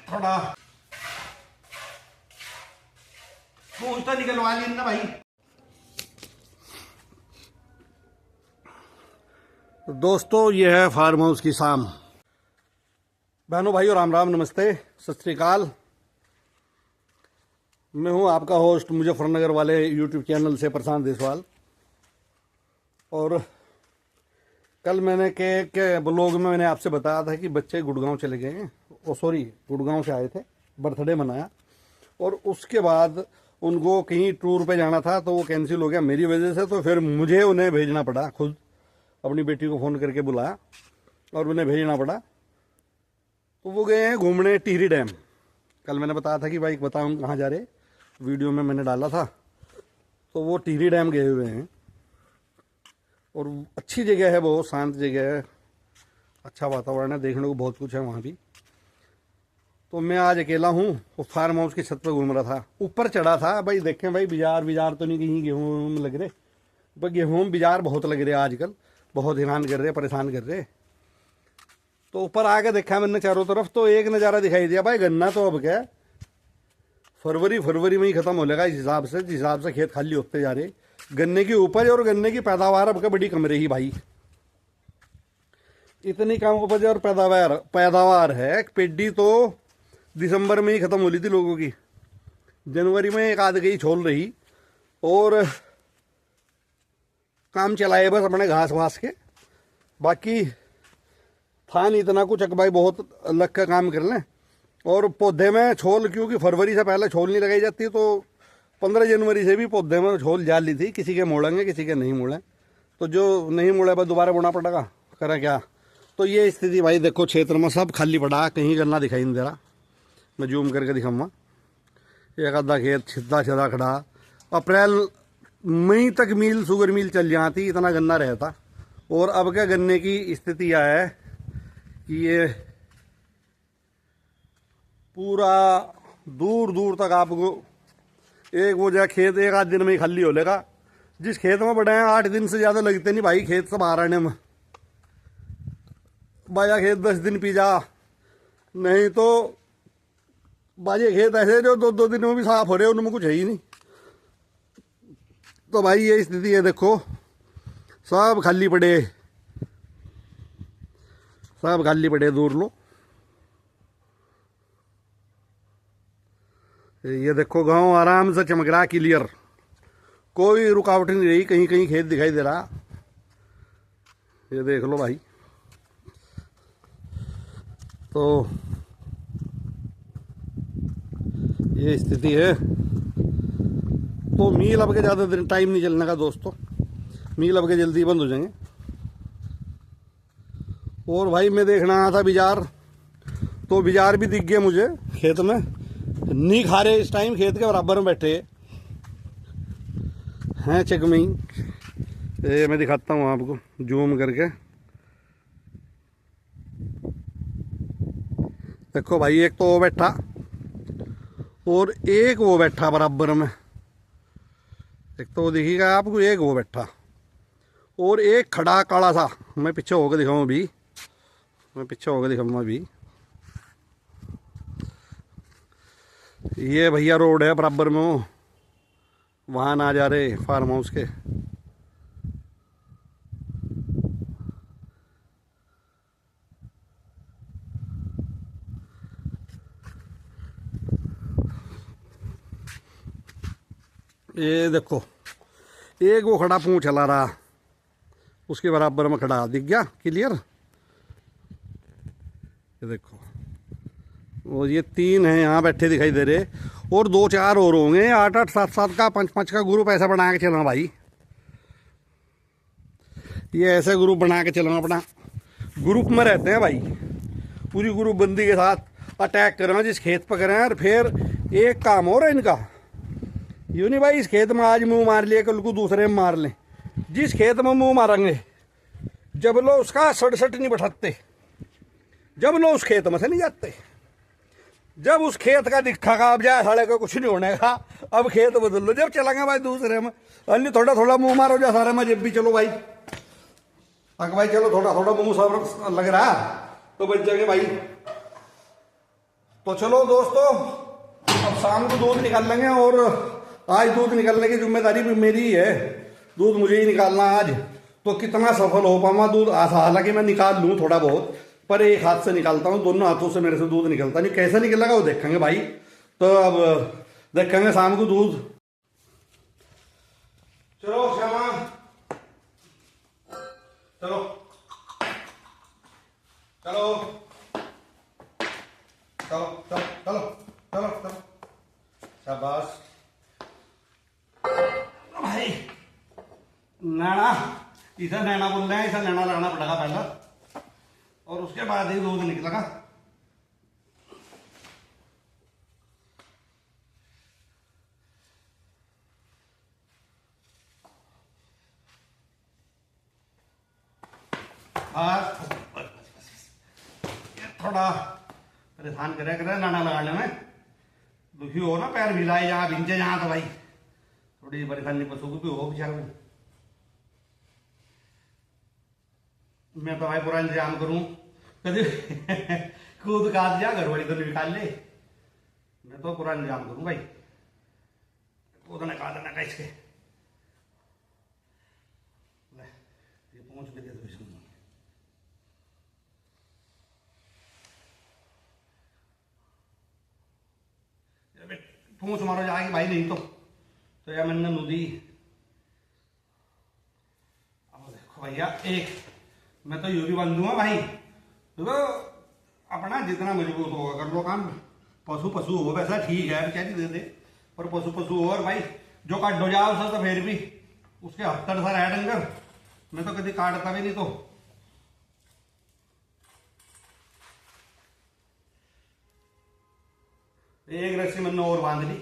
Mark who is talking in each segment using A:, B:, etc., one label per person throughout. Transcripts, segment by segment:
A: थोड़ा पूछ तो निकलवा ली ना भाई। दोस्तों ये है फार्म हाउस की शाम। बहनों भाइयों राम राम नमस्ते सत श्री अकाल। मैं हूं आपका होस्ट मुजफ्फरनगर वाले यूट्यूब चैनल से प्रशांत देसवाल। और कल मैंने के ब्लॉग में मैंने आपसे बताया था कि बच्चे गुड़गांव चले गए हैं। गुड़गांव से आए थे, बर्थडे मनाया और उसके बाद उनको कहीं टूर पे जाना था तो वो कैंसिल हो गया मेरी वजह से। तो फिर मुझे उन्हें भेजना पड़ा, खुद अपनी बेटी को फ़ोन करके बुलाया और उन्हें भेजना पड़ा। तो वो गए हैं घूमने टिहरी डैम। कल मैंने बताया था कि भाई बताऊँ कहाँ जा रहे, वीडियो में मैंने डाला था। तो वो टिहरी डैम गए हुए हैं और अच्छी जगह है, बहुत शांत जगह है, अच्छा वातावरण है, देखने को बहुत कुछ है वहाँ भी। तो मैं आज अकेला हूँ, वो फार्म हाउस की छत पर घूम रहा था। ऊपर चढ़ा था भाई, देखें भाई बाजार तो नहीं, कहीं गेहूँ लग रहे, पर गेहूँ बाजार बहुत लग रहे आजकल, बहुत हैरान कर रहे, परेशान कर रहे। तो ऊपर आके देखा मैंने चारों तरफ, तो एक नज़ारा दिखाई दिया भाई, गन्ना तो अब क्या फरवरी में ही ख़त्म हो जाएगा। जिस हिसाब से खेत खाली होते जा रहे, गन्ने की उपज और गन्ने की पैदावार अब का बड़ी कम रही भाई। इतनी कम उपज और पैदावार है, पेडी तो दिसंबर में ही ख़त्म हो ली थी लोगों की। जनवरी में एक आध गई छोल रही और काम चलाए बस अपने घास वास के, बाकी था नहीं इतना कुछ। भाई बहुत अलग का काम कर लें। और पौधे में छोल, क्योंकि फरवरी से पहले छोल नहीं लगाई जाती, तो 15 जनवरी से भी पौधे में छोल डाल ली थी। किसी के मोड़ेंगे, किसी के नहीं मोड़ें, तो जो नहीं मोड़े बस दोबारा बोना पड़ेगा, करें क्या। तो ये स्थिति भाई देखो, क्षेत्र में सब खाली पड़ा, कहीं गन्ना दिखाई नहीं दे रहा। मैं जूम करके दिखाऊंगा, एक आधा खेत छिदा खड़ा। अप्रैल मई तक शुगर मिल चल जाती, इतना गन्ना रहता। और अब क्या गन्ने की स्थिति है कि ये पूरा दूर दूर तक आपको एक वो जो खेत एक आध दिन में ही खाली हो लेगा। जिस खेत में बड़े हैं 8 दिन से ज़्यादा लगते नहीं भाई खेत सब आने में। बाजा खेत 10 दिन पी जा, नहीं तो बाजे खेत ऐसे जो 2-2 दिन में भी साफ हो रहे, उनमें कुछ है ही नहीं। तो भाई ये स्थिति है, देखो सब खाली पड़े दूर लो। ये देखो गांव आराम से चमक रहा, क्लियर, कोई रुकावट नहीं रही, कहीं कहीं खेत दिखाई दे रहा। ये देख लो भाई। तो ये स्थिति है। तो मील अब के ज़्यादा दिन टाइम नहीं चलने का दोस्तों, मील अब के जल्दी बंद हो जाएंगे। और भाई मैं देखना आया था बाजार, तो बाजार भी दिख गया मुझे। खेत में नहीं खा रहे इस टाइम, खेत के बराबर में बैठे हैं चकमई। ये मैं दिखाता हूँ आपको जूम करके, देखो भाई, एक तो वो बैठा और एक वो बैठा बराबर में। एक तो वो दिखेगा आपको, एक वो बैठा और एक खड़ा काला सा। मैं पीछे होकर दिखाऊँ अभी, ये भैया रोड है बराबर में, वो वहाँ ना जा रहे फार्म हाउस के। ये देखो एक वो खड़ा पूंछ चला रहा, उसके बराबर में खड़ा दिख गया क्लियर। ये देखो, और ये 3 हैं यहाँ बैठे दिखाई दे रहे, और 2-4 और होंगे। 8-8, 7-7 का 5-5 का ग्रुप ऐसा बना के चलना भाई। ये ऐसे ग्रुप बना के चलना, अपना ग्रुप में रहते हैं भाई, पूरी ग्रुप बंदी के साथ अटैक करें जिस खेत पर करें। और फिर एक काम हो रहा है इनका, यूँ नहीं भाई इस खेत में आज मुंह मार लिया कल को दूसरे में मार लें। जिस खेत में मुंह मारेंगे, जब लो उसका 67 नहीं बैठाते, जब लो उस खेत में से नहीं जाते। जब उस खेत का दिखा का अब जाए साढ़े का कुछ नहीं होने का, अब खेत बदल लो। जब चलेंगे भाई दूसरे में, अन्य थोड़ा थोड़ा मुंह मारो जा सारे में, जब भी चलो भाई, अगर भाई चलो थोड़ा थोड़ा मुंह सब लग रहा, तो बच जाएंगे भाई। तो चलो दोस्तों, अब शाम को दूध निकाल लेंगे, और आज दूध निकालने की जिम्मेदारी भी मेरी ही है। दूध मुझे ही निकालना आज। तो कितना सफल हो पाऊंगा दूध, हालांकि मैं निकाल लूँ थोड़ा बहुत, पर एक हाथ से निकालता हूँ, दोनों हाथों से मेरे से दूध निकलता नहीं। कैसे निकलेगा वो देखेंगे भाई। तो अब देखेंगे शाम को दूध। चलो श्यामा, चलो चलो चलो चलो चलो चलो चलो, शाबाश भाई। नैना, इसे नैना बोल रहे हैं, इसे नैना लगाना पड़ेगा पहला, और उसके बाद ही दूध निकलेगा। थोड़ा परेशान करे नैना लगाने में, दुखी हो ना, पैर भिलाए जहाँ भिंचे जहाँ, तो भाई थोड़ी परेशानी पशु को भी हो बेचारे को। मैं तो भाई पूरा इंतजाम करूं, कभी कूद काट जा, घर वाली तो निकाल ले। मैं तो पूरा इंतजाम करूं भाई, कूदने काटने का इसके। ये पहुंच भी दे दो इसको। पूछ मारो जाएगी भाई, नहीं तो यार मैंने नदी। अब देखो भैया, एक मैं तो यू भी बंद दूंगा भाई। तो अपना जितना मजबूत होगा कर लो काम। पशु पशु हो वैसा ठीक है, क्या दे दे, पर पशु पशु हो, और भाई जो काट हो जाओ उससे तो फिर भी उसके हफ्तर सा है डंगर। मैं तो कभी काटता भी नहीं। तो एक रस्सी मैंने और बांध ली।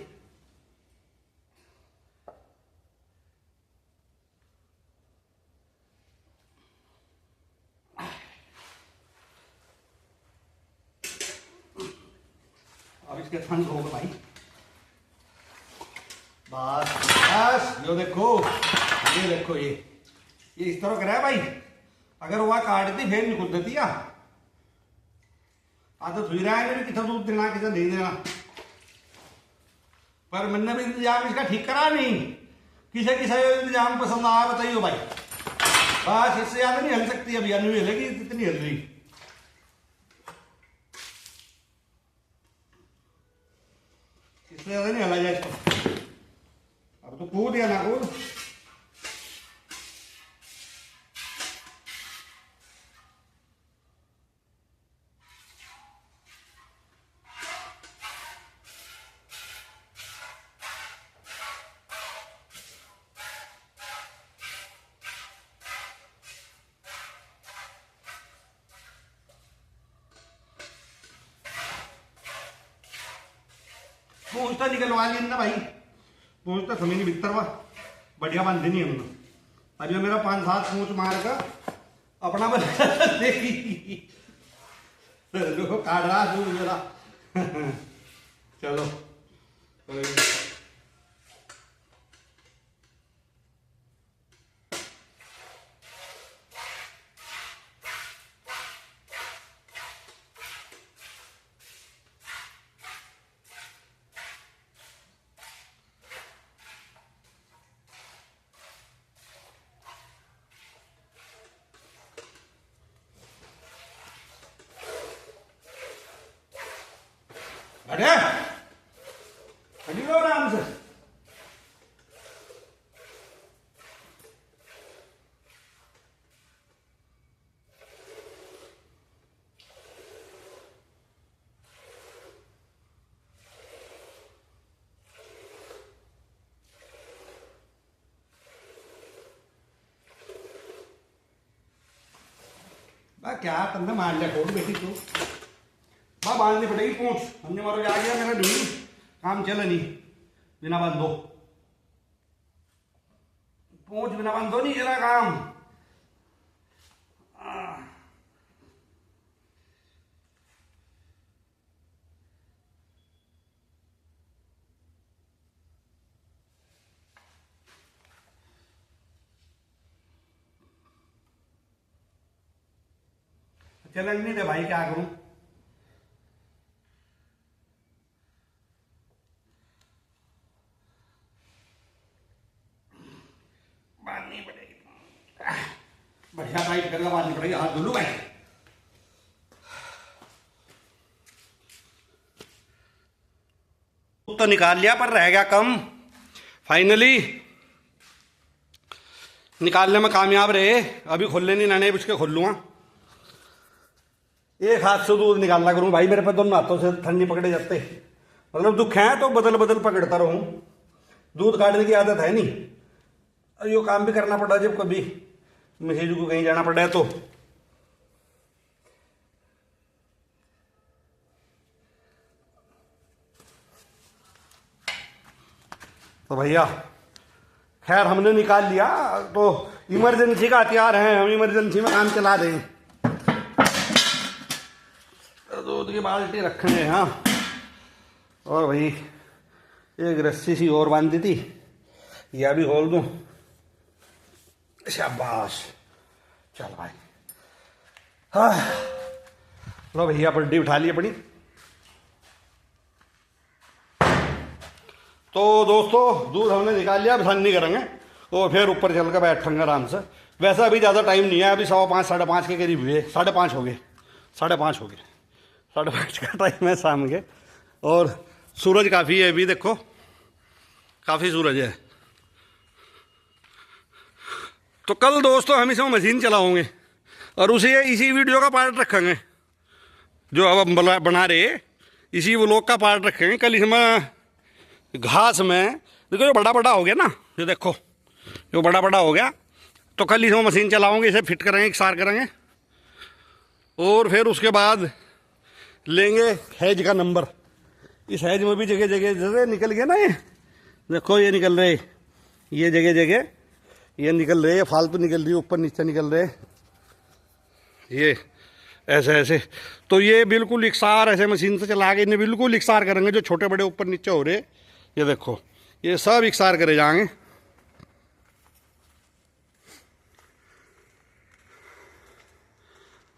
A: अब इसके ठंड होगा भाई, बस बस। यो देखो, ये देखो, ये इस तरह करा है भाई। अगर वह काटती फिर नहीं खुद देती या आदत हुई रहा है मेरी, कितना दूध देना कितना नहीं देना। पर मैंने भी इंतजाम इसका ठीक करा नहीं। किसे किसे इंतजाम पसंद आया बताइए भाई। बस इससे ज्यादा नहीं हिल सकती, अभी नहीं हिलेगी, इतनी हिल रही। इससे ज्यादा नहीं हिला जाए इसको। अब तो कूद या ना कूद। पूंछ तो निकलवा ली ना भाई, पूंछ तो समय नहीं भीतर हुआ, बढ़िया बांधी नहीं हमने। अभी मेरा 5-7 पूंछ मार का अपना बना देखी काट रहा दूध मेरा। चलो अरे खड़ी रहो आराम से। क्या तंदे मार लिया खोल बेटी तू। बांधनी पड़ेगी पूंछ, हमने मारो आ गया मेरा ढूंढ, काम चले नहीं बिना बांधो। पूंछ बिना बांधो नहीं चला काम। चलन नहीं दे भाई, क्या करूं। बांधनी पड़ेगी, बढ़िया टाइट करके बांधनी पड़ेगी। हाथ धुलू भाई। तो निकाल लिया पर रह गया कम। फाइनली निकालने में कामयाब रहे। अभी खोल लेनी नैने उसके खोल लूंगा। एक हाथ से दूध निकालना करूं भाई, मेरे पे दोनों हाथों से ठंडी पकड़े जाते। मतलब दुख है तो बदल बदल पकड़ता रहूं। दूध काटने की आदत है नहीं, और यो काम भी करना पड़ा जब कभी मिसेज को कहीं जाना पड़ा है तो भैया खैर हमने निकाल लिया। तो इमरजेंसी का हथियार है, हम इमरजेंसी में काम चला रहे हैं। दूध की बाल्टी रखेंगे हाँ। और भाई एक रस्सी सी और बांधी थी, यह भी खोल दूं। शाबाश, चल भाई। हाँ लो भैया पट्टी उठा ली अपनी। तो दोस्तों दूध हमने निकाल लिया, अब नहीं करेंगे और फिर ऊपर चल कर बैठेंगे आराम से। वैसे अभी ज़्यादा टाइम नहीं है, अभी 5:15 5:30 के करीब हुए। 5:30 हो गए, 5:30 हो गए। 5:30 का टाइम है शाम के। और सूरज काफ़ी है अभी, देखो काफ़ी सूरज है। तो कल दोस्तों हम इसमें मशीन चलाओगे और इसी वीडियो का पार्ट रखेंगे। जो अब हम बना रहे इसी व्लॉग का पार्ट रखेंगे। कल इसमें घास में देखो जो बड़ा बड़ा हो गया ना, ये देखो जो बड़ा बड़ा हो गया, तो कल इसमें मशीन चलाओगे, इसे फिट करेंगे, इकसार करेंगे। और फिर उसके बाद लेंगे हैज का नंबर। इस हैज में भी जगह जगह जगह निकल गया ना, ये देखो ये निकल रहे, ये जगह जगह ये निकल रहे, फालतू निकल रही है, ऊपर नीचे निकल रहे, ये ऐसे ऐसे। तो ये बिल्कुल इकसार ऐसे मशीन से चला के इन्हें बिल्कुल इकसार करेंगे। जो छोटे बड़े ऊपर नीचे हो रहे, ये देखो ये सब इकसार करे जाएंगे।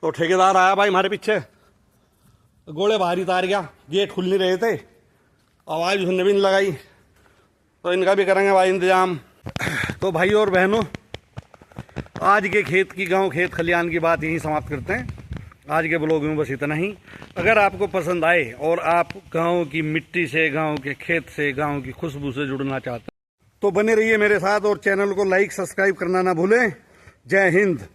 A: तो ठेकेदार आया भाई हमारे पीछे, गोले बाहर उतार गया, गेट खुल नहीं रहे थे, आवाज़ उसने भी नहीं लगाई। तो इनका भी करेंगे भाई इंतजाम। तो भाई और बहनों, आज के खेत की गांव खेत खलियान की बात यहीं समाप्त करते हैं। आज के ब्लॉग में बस इतना ही। अगर आपको पसंद आए और आप गांव की मिट्टी से, गांव के खेत से, गांव की खुशबू से जुड़ना चाहते हैं तो बने रहिए मेरे साथ और चैनल को लाइक सब्सक्राइब करना ना भूलें। जय हिंद।